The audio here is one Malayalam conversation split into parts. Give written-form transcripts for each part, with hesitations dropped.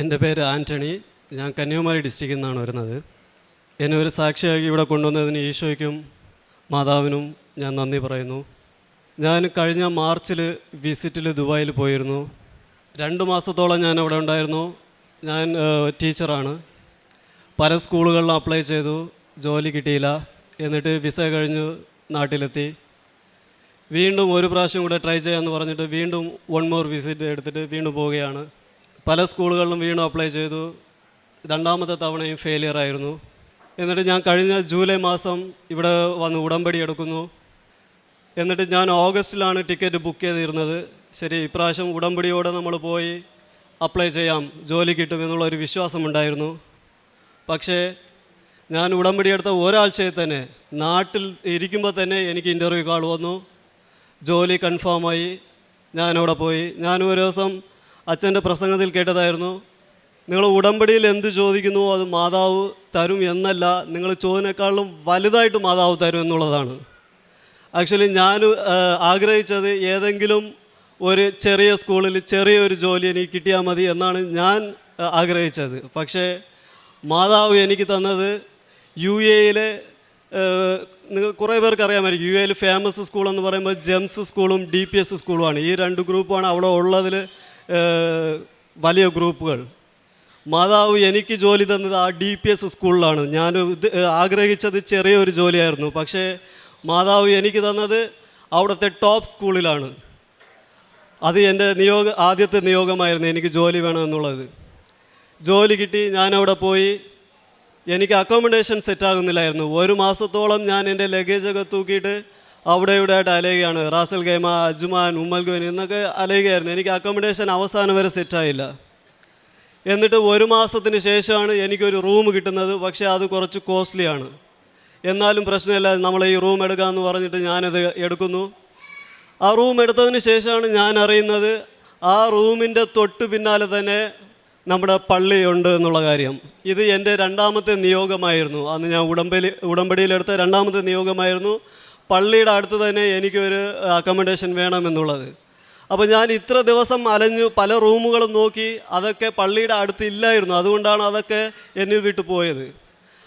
എൻ്റെ പേര് ആൻ്റണി. ഞാൻ കന്യാകുമാരി ഡിസ്ട്രിക്റ്റിൽ നിന്നാണ് വരുന്നത്. എന്നെ ഒരു സാക്ഷിയാക്കി ഇവിടെ കൊണ്ടുവന്നതിന് ഈശോയ്ക്കും മാതാവിനും ഞാൻ നന്ദി പറയുന്നു. ഞാൻ കഴിഞ്ഞ മാർച്ചിൽ വിസിറ്റിൽ ദുബായിൽ പോയിരുന്നു. 2 മാസത്തോളം ഞാൻ അവിടെ ഉണ്ടായിരുന്നു. ഞാൻ ടീച്ചറാണ്. പല സ്കൂളുകളിലും അപ്ലൈ ചെയ്തു, ജോലി കിട്ടിയില്ല. എന്നിട്ട് വിസ കഴിഞ്ഞ് നാട്ടിലെത്തി. വീണ്ടും ഒരു പ്രാവശ്യം കൂടെ ട്രൈ ചെയ്യാമെന്ന് പറഞ്ഞിട്ട് വീണ്ടും 1 more വിസിറ്റ് എടുത്തിട്ട് വീണ്ടും പോവുകയാണ്. പല സ്കൂളുകളിലും വീണ്ടും അപ്ലൈ ചെയ്തു. 2ാമത്തെ തവണയും ഫെയിലിയർ ആയിരുന്നു. എന്നിട്ട് ഞാൻ കഴിഞ്ഞ ജൂലൈ മാസം ഇവിടെ വന്ന് ഉടമ്പടി എടുക്കുന്നു. എന്നിട്ട് ഞാൻ ഓഗസ്റ്റിലാണ് ടിക്കറ്റ് ബുക്ക് ചെയ്തിരുന്നത്. ശരി, ഇപ്രാവശ്യം ഉടമ്പടിയോടെ നമ്മൾ പോയി അപ്ലൈ ചെയ്യാം, ജോലി കിട്ടുമെന്നുള്ളൊരു വിശ്വാസമുണ്ടായിരുന്നു. പക്ഷേ ഞാൻ ഉടമ്പടി എടുത്ത ഒരാഴ്ചയിൽ തന്നെ നാട്ടിൽ ഇരിക്കുമ്പോൾ തന്നെ എനിക്ക് ഇൻ്റർവ്യൂ കാൾ വന്നു. ജോലി കൺഫേമായി. ഞാനവിടെ പോയി. ഞാൻ ഒരു ദിവസം അച്ഛൻ്റെ പ്രസംഗത്തിൽ കേട്ടതായിരുന്നു, നിങ്ങൾ ഉടമ്പടിയിൽ എന്ത് ചോദിക്കുന്നു അത് മാതാവ് തരും എന്നല്ല, നിങ്ങൾ ചോദിനേക്കാളും വലുതായിട്ട് മാതാവ് തരും എന്നുള്ളതാണ്. ആക്ച്വലി ഞാൻ ആഗ്രഹിച്ചത് ഏതെങ്കിലും ഒരു ചെറിയ സ്കൂളിൽ ചെറിയൊരു ജോലി എനിക്ക് കിട്ടിയാൽ മതി എന്നാണ് ഞാൻ ആഗ്രഹിച്ചത്. പക്ഷേ മാതാവ് എനിക്ക് തന്നത് UAE-യിലെ, നിങ്ങൾ കുറേ പേർക്ക് അറിയാമായിരിക്കും, UAE-യിൽ ഫേമസ് സ്കൂളെന്ന് പറയുമ്പോൾ ജെംസ് സ്കൂളും DPS സ്കൂളുമാണ്. ഈ 2 ഗ്രൂപ്പാണ് അവിടെ ഉള്ളതിൽ വലിയ ഗ്രൂപ്പുകൾ. മാതാവ് എനിക്ക് ജോലി തന്നത് ആ DPS സ്കൂളിലാണ്. ഞാൻ ആഗ്രഹിച്ചത് ചെറിയൊരു ജോലിയായിരുന്നു. പക്ഷേ മാതാവ് എനിക്ക് തന്നത് അവിടുത്തെ ടോപ്പ് സ്കൂളിലാണ്. അത് എൻ്റെ ആദ്യത്തെ നിയോഗമായിരുന്നു, എനിക്ക് ജോലി വേണമെന്നുള്ളത്. ജോലി കിട്ടി. ഞാനവിടെ പോയി. എനിക്ക് അക്കോമഡേഷൻ സെറ്റാകുന്നില്ലായിരുന്നു. 1 മാസത്തോളം ഞാൻ എൻ്റെ ലഗേജൊക്കെ തൂക്കിയിട്ട് അവിടെ ഇവിടെ ആയിട്ട് അലയുകയാണ്. റാസൽ ഖൈമ, അജ്മാൻ, ഉമ്മൽഗോൻ എന്നൊക്കെ അലയുകയായിരുന്നു. എനിക്ക് അക്കോമഡേഷൻ അവസാനം വരെ സെറ്റായില്ല. എന്നിട്ട് 1 മാസത്തിന് ശേഷമാണ് എനിക്കൊരു റൂം കിട്ടുന്നത്. പക്ഷേ അത് കുറച്ച് കോസ്റ്റ്ലിയാണ്. എന്നാലും പ്രശ്നമില്ല, നമ്മൾ ഈ റൂം എടുക്കാമെന്ന് പറഞ്ഞിട്ട് ഞാനത് എടുക്കുന്നു. ആ റൂം എടുത്തതിന് ശേഷമാണ് ഞാൻ അറിയുന്നത് ആ റൂമിൻ്റെ തൊട്ട് പിന്നാലെ തന്നെ നമ്മുടെ പള്ളിയുണ്ട് എന്നുള്ള കാര്യം. ഇത് എൻ്റെ 2ാമത്തെ നിയോഗമായിരുന്നു. അന്ന് ഞാൻ ഉടമ്പടിയിലെടുത്ത 2ാമത്തെ നിയോഗമായിരുന്നു. പള്ളിയുടെ അടുത്ത് തന്നെ എനിക്കൊരു അക്കോമഡേഷൻ വേണമെന്നുള്ളത്. അപ്പോൾ ഞാൻ ഇത്ര ദിവസം അലഞ്ഞു, പല റൂമുകളും നോക്കി, അതൊക്കെ പള്ളിയുടെ അടുത്ത് ഇല്ലായിരുന്നു. അതുകൊണ്ടാണ് അതൊക്കെ എന്നിൽ വിട്ടു പോയത്.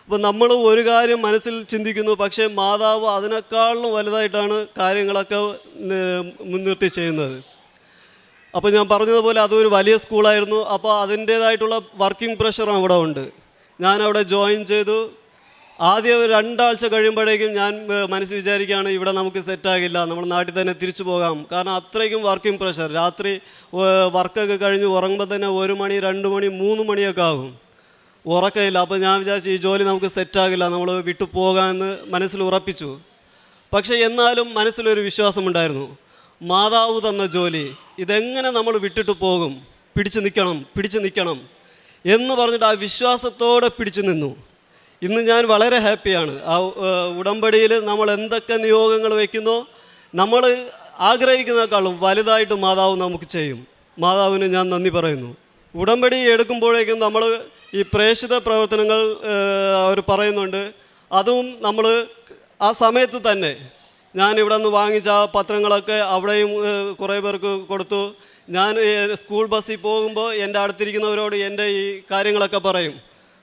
അപ്പോൾ നമ്മൾ ഒരു കാര്യം മനസ്സിൽ ചിന്തിക്കുന്നു, പക്ഷേ മാതാവ് അതിനേക്കാളും വലുതായിട്ടാണ് കാര്യങ്ങളൊക്കെ മുൻനിർത്തി ചെയ്യുന്നത്. അപ്പോൾ ഞാൻ പറഞ്ഞതുപോലെ അതൊരു വലിയ സ്കൂളായിരുന്നു. അപ്പോൾ അതിൻ്റേതായിട്ടുള്ള വർക്കിംഗ് പ്രഷറും അവിടെ ഉണ്ട്. ഞാനവിടെ ജോയിൻ ചെയ്തു. ആദ്യം 2 ആഴ്ച കഴിയുമ്പോഴേക്കും ഞാൻ മനസ്സിൽ വിചാരിക്കുകയാണ്, ഇവിടെ നമുക്ക് സെറ്റാകില്ല, നമ്മൾ നാട്ടിൽ തന്നെ തിരിച്ചു പോകാം. കാരണം അത്രയ്ക്കും വർക്കിംഗ് പ്രഷർ. രാത്രി വർക്കൊക്കെ കഴിഞ്ഞ് ഉറങ്ങുമ്പോൾ തന്നെ 1 മണി, 2 മണി, 3 മണിയൊക്കെ ആകും, ഉറക്കമില്ല. അപ്പോൾ ഞാൻ വിചാരിച്ചു ഈ ജോലി നമുക്ക് സെറ്റാകില്ല, നമ്മൾ വിട്ടു പോകാമെന്ന് മനസ്സിൽ ഉറപ്പിച്ചു. പക്ഷേ എന്നാലും മനസ്സിലൊരു വിശ്വാസമുണ്ടായിരുന്നു, മാതാവ് തന്ന ജോലി ഇതെങ്ങനെ നമ്മൾ വിട്ടിട്ട് പോകും, പിടിച്ചു നിൽക്കണം എന്ന് പറഞ്ഞിട്ട് ആ വിശ്വാസത്തോടെ പിടിച്ചു നിന്നു. ഇന്ന് ഞാൻ വളരെ ഹാപ്പിയാണ്. ആ ഉടമ്പടിയിൽ നമ്മൾ എന്തൊക്കെ നിയോഗങ്ങൾ വയ്ക്കുന്നോ നമ്മൾ ആഗ്രഹിക്കുന്നതിനേക്കാളും വലുതായിട്ട് മാതാവ് നമുക്ക് ചെയ്യും. മാതാവിന് ഞാൻ നന്ദി പറയുന്നു. ഉടമ്പടി എടുക്കുമ്പോഴേക്കും നമ്മൾ ഈ പ്രേക്ഷിത പ്രവർത്തനങ്ങൾ അവർ പറയുന്നുണ്ട്. അതും നമ്മൾ ആ സമയത്ത് തന്നെ ഞാൻ ഇവിടെ നിന്ന് വാങ്ങിച്ച ആ പത്രങ്ങളൊക്കെ അവിടെയും കുറേ പേർക്ക് കൊടുത്തു. ഞാൻ സ്കൂൾ ബസ്സിൽ പോകുമ്പോൾ എൻ്റെ അടുത്തിരിക്കുന്നവരോട് എൻ്റെ ഈ കാര്യങ്ങളൊക്കെ പറയും.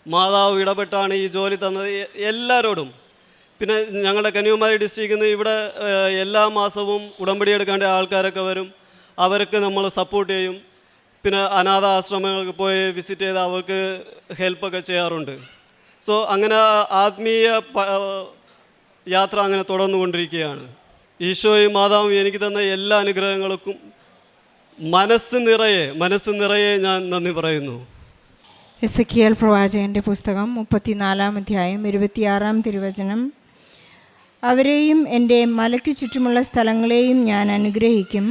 മാതാവ് ഇടപെട്ടാണ് ഈ ജോലി തന്നത് എല്ലാവരോടും. പിന്നെ ഞങ്ങളുടെ കന്യാകുമാരി ഡിസ്ട്രിക്റ്റിൽ നിന്ന് ഇവിടെ എല്ലാ മാസവും ഉടമ്പടി എടുക്കേണ്ട ആൾക്കാരൊക്കെ വരും. അവർക്ക് നമ്മൾ സപ്പോർട്ട് ചെയ്യും. പിന്നെ അനാഥ ആശ്രമങ്ങൾക്ക് പോയി വിസിറ്റ് ചെയ്ത് അവർക്ക് ഹെൽപ്പൊക്കെ ചെയ്യാറുണ്ട്. സോ അങ്ങനെ ആത്മീയ യാത്ര അങ്ങനെ തുടർന്നുകൊണ്ടിരിക്കുകയാണ്. ഈശോയും മാതാവും എനിക്ക് തന്ന എല്ലാ അനുഗ്രഹങ്ങൾക്കും മനസ്സ് നിറയെ ഞാൻ നന്ദി പറയുന്നു. എസെക്കിയേൽ പ്രവാചകൻ്റെ പുസ്തകം 34-ാം അധ്യായം 26-ാം തിരുവചനം. അവരെയും എൻ്റെ മലയ്ക്ക് ചുറ്റുമുള്ള സ്ഥലങ്ങളെയും ഞാൻ അനുഗ്രഹിക്കും.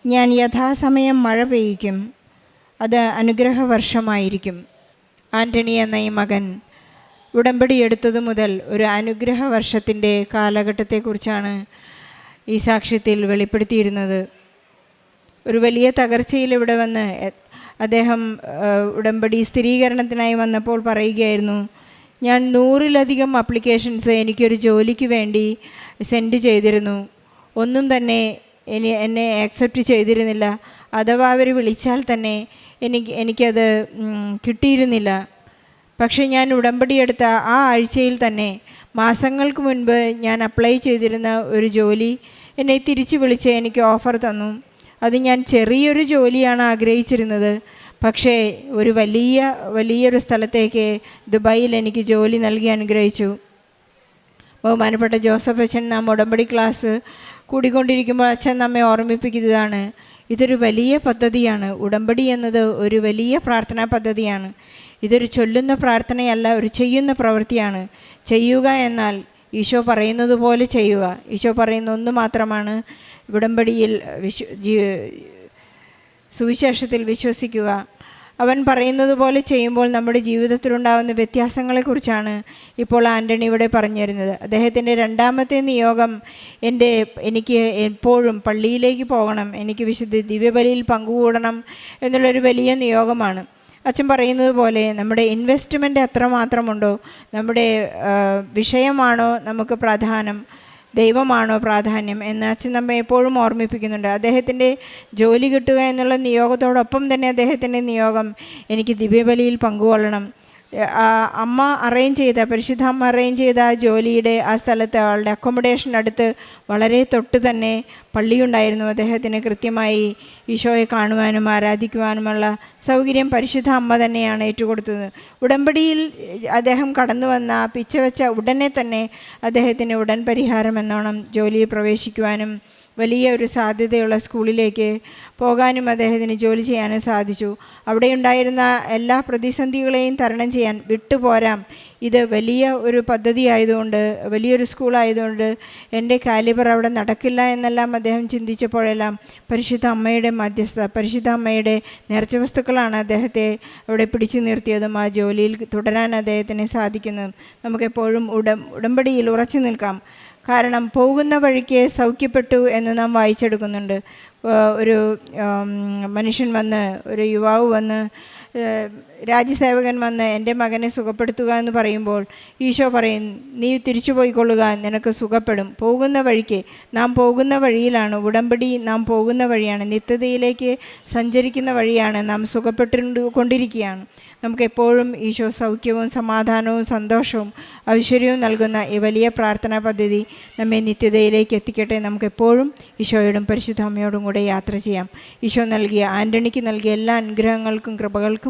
ഞാൻ യഥാസമയം മഴ പെയ്യിക്കും. അത് അനുഗ്രഹവർഷമായിരിക്കും. ആൻ്റണി എന്ന ഈ മകൻ ഉടമ്പടി എടുത്തതു മുതൽ ഒരു അനുഗ്രഹ വർഷത്തിൻ്റെ കാലഘട്ടത്തെക്കുറിച്ചാണ് ഈ സാക്ഷ്യത്തിൽ വെളിപ്പെടുത്തിയിരുന്നത്. ഒരു വലിയ തകർച്ചയിൽ ഇവിടെ വന്ന് അദ്ദേഹം ഉടമ്പടി സ്ഥിരീകരണത്തിനായി വന്നപ്പോൾ പറയുകയായിരുന്നു, ഞാൻ 100-ലധികം അപ്ലിക്കേഷൻസ് എനിക്കൊരു ജോലിക്ക് വേണ്ടി സെൻഡ് ചെയ്തിരുന്നു. ഒന്നും തന്നെ എന്നെ ആക്സെപ്റ്റ് ചെയ്തിരുന്നില്ല. അഥവാ അവർ വിളിച്ചാൽ തന്നെ എനിക്കത് കിട്ടിയിരുന്നില്ല. പക്ഷേ ഞാൻ ഉടമ്പടിയെടുത്ത ആ ആഴ്ചയിൽ തന്നെ മാസങ്ങൾക്ക് മുൻപ് ഞാൻ അപ്ലൈ ചെയ്തിരുന്ന ഒരു ജോലി എന്നെ തിരിച്ചു വിളിച്ച് എനിക്ക് ഓഫർ തന്നു. അത് ഞാൻ ചെറിയൊരു ജോലിയാണ് ആഗ്രഹിച്ചിരുന്നത്. പക്ഷേ ഒരു വലിയൊരു സ്ഥലത്തേക്ക് ദുബായിൽ എനിക്ക് ജോലി നൽകി അനുഗ്രഹിച്ചു. ബഹുമാനപ്പെട്ട ജോസഫ് അച്ഛൻ നാം ഉടമ്പടി ക്ലാസ് കൂടിക്കൊണ്ടിരിക്കുമ്പോൾ അച്ഛൻ നമ്മെ ഓർമ്മിപ്പിക്കുന്നതാണ്, ഇതൊരു വലിയ പദ്ധതിയാണ്. ഉടമ്പടി എന്നത് ഒരു വലിയ പ്രാർത്ഥനാ പദ്ധതിയാണ്. ഇതൊരു ചൊല്ലുന്ന പ്രാർത്ഥനയല്ല, ഒരു ചെയ്യുന്ന പ്രവൃത്തിയാണ്. ചെയ്യുക എന്നാൽ ഈശോ പറയുന്നത് പോലെ ചെയ്യുക. ഈശോ പറയുന്ന ഒന്ന് മാത്രമാണ്, ഉടമ്പടിയിൽ സുവിശേഷത്തിൽ വിശ്വസിക്കുക. അവൻ പറയുന്നത് പോലെ ചെയ്യുമ്പോൾ നമ്മുടെ ജീവിതത്തിലുണ്ടാകുന്ന വ്യത്യാസങ്ങളെക്കുറിച്ചാണ് ഇപ്പോൾ ആൻ്റണി ഇവിടെ പറഞ്ഞു തരുന്നത്. അദ്ദേഹത്തിൻ്റെ രണ്ടാമത്തെ നിയോഗം എനിക്ക് എപ്പോഴും പള്ളിയിലേക്ക് പോകണം, എനിക്ക് വിശുദ്ധ ദിവ്യബലിയിൽ പങ്കുകൂടണം എന്നുള്ളൊരു വലിയ നിയോഗമാണ്. അച്ഛൻ പറയുന്നത് പോലെ നമ്മുടെ ഇൻവെസ്റ്റ്മെൻ്റ് എത്രമാത്രമുണ്ടോ, നമ്മുടെ വിഷയമാണോ നമുക്ക് പ്രധാനം, ദൈവമാണോ പ്രാധാന്യം എന്ന് അച്ഛൻ നമ്മെ എപ്പോഴും ഓർമ്മിപ്പിക്കുന്നുണ്ട്. അദ്ദേഹത്തിൻ്റെ ജോലി കിട്ടുക എന്നുള്ള നിയോഗത്തോടൊപ്പം തന്നെ അദ്ദേഹത്തിൻ്റെ നിയോഗം എനിക്ക് ദിവ്യബലിയിൽ പങ്കുകൊള്ളണം. പരിശുദ്ധ അമ്മ അറേഞ്ച് ചെയ്ത ആ ജോലിയുടെ ആ സ്ഥലത്ത് ആളുടെ അക്കോമഡേഷനടുത്ത് വളരെ തൊട്ട് തന്നെ പള്ളിയുണ്ടായിരുന്നു. അദ്ദേഹത്തിന് കൃത്യമായി ഈശോയെ കാണുവാനും ആരാധിക്കുവാനുമുള്ള സൗകര്യം പരിശുദ്ധ അമ്മ തന്നെയാണ് ഏറ്റുകൊടുത്തത്. ഉടമ്പടിയിൽ അദ്ദേഹം കടന്നു വന്ന പിച്ചവെച്ച ഉടനെ തന്നെ അദ്ദേഹത്തിന് ഉടൻ പരിഹാരം എന്നോണം ജോലിയിൽ പ്രവേശിക്കുവാനും വലിയ ഒരു സാധ്യതയുള്ള സ്കൂളിലേക്ക് പോകാനും അദ്ദേഹത്തിന് ജോലി ചെയ്യാനും സാധിച്ചു. അവിടെ ഉണ്ടായിരുന്ന എല്ലാ പ്രതിസന്ധികളെയും തരണം ചെയ്യാൻ വിട്ടുപോരാം. ഇത് വലിയ ഒരു പദ്ധതി ആയതുകൊണ്ട്, വലിയൊരു സ്കൂളായതുകൊണ്ട് എൻ്റെ കാലിബർ അവിടെ നടക്കില്ല എന്നെല്ലാം അദ്ദേഹം ചിന്തിച്ചപ്പോഴെല്ലാം പരിശുദ്ധ അമ്മയുടെ മധ്യസ്ഥത, പരിശുദ്ധ അമ്മയുടെ നേർച്ച വസ്തുക്കളാണ് അദ്ദേഹത്തെ അവിടെ പിടിച്ചു നിർത്തിയതും ആ ജോലിയിൽ തുടരാൻ അദ്ദേഹത്തിന് സാധിക്കുന്നതും. നമുക്കെപ്പോഴും ഉടമ്പടിയിൽ ഉറച്ചു നിൽക്കാം. കാരണം പോകുന്ന വഴിക്ക് സൗഖ്യപ്പെട്ടു എന്ന് നാം വായിച്ചെടുക്കുന്നുണ്ട്. ഒരു മനുഷ്യൻ വന്ന്, ഒരു യുവാവ് വന്ന്, രാജ്യസേവകൻ വന്ന് എൻ്റെ മകനെ സുഖപ്പെടുത്തുക എന്ന് പറയുമ്പോൾ ഈശോ പറയും, നീ തിരിച്ചു പോയിക്കൊള്ളുക, നിനക്ക് സുഖപ്പെടും. പോകുന്ന വഴിക്ക്, നാം പോകുന്ന വഴിയിലാണ് ഉടമ്പടി, നാം പോകുന്ന വഴിയാണ്, നിത്യതയിലേക്ക് സഞ്ചരിക്കുന്ന വഴിയാണ്, നാം സുഖപ്പെട്ടുകൊണ്ടിരിക്കുകയാണ്. നമുക്കെപ്പോഴും ഈശോ സൗഖ്യവും സമാധാനവും സന്തോഷവും ഐശ്വര്യവും നൽകുന്ന ഈ വലിയ പ്രാർത്ഥനാ പദ്ധതി നമ്മെ നിത്യതയിലേക്ക് എത്തിക്കട്ടെ. നമുക്കെപ്പോഴും ഈശോയോടും പരിശുദ്ധ അമ്മയോടും കൂടെ യാത്ര ചെയ്യാം. ഈശോ നൽകിയ, ആൻ്റണിക്ക് നൽകിയ എല്ലാ അനുഗ്രഹങ്ങൾക്കും കൃപകൾക്കും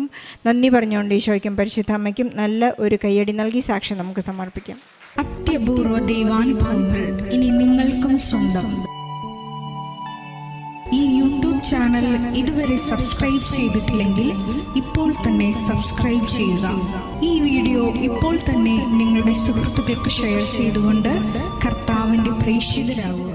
നന്ദി പറഞ്ഞുകൊണ്ട് ഈശോയ്ക്കും പരിശുദ്ധ അമ്മയ്ക്കും നല്ല ഒരു കയ്യടി നൽകി സാക്ഷ്യം നമുക്ക് സമർപ്പിക്കാം. അത്യപൂർവ ദൈവാനുഭവങ്ങൾ ഇനി നിങ്ങൾക്കും സ്വന്തം. ഈ യൂട്യൂബ് ചാനൽ ഇതുവരെ സബ്സ്ക്രൈബ് ചെയ്തിട്ടില്ലെങ്കിൽ ഇപ്പോൾ തന്നെ സബ്സ്ക്രൈബ് ചെയ്യുക. ഈ വീഡിയോ ഇപ്പോൾ തന്നെ നിങ്ങളുടെ സുഹൃത്തുക്കൾക്ക് ഷെയർ ചെയ്തുകൊണ്ട് കർത്താവിൻ്റെ പ്രേക്ഷിതരാകുക.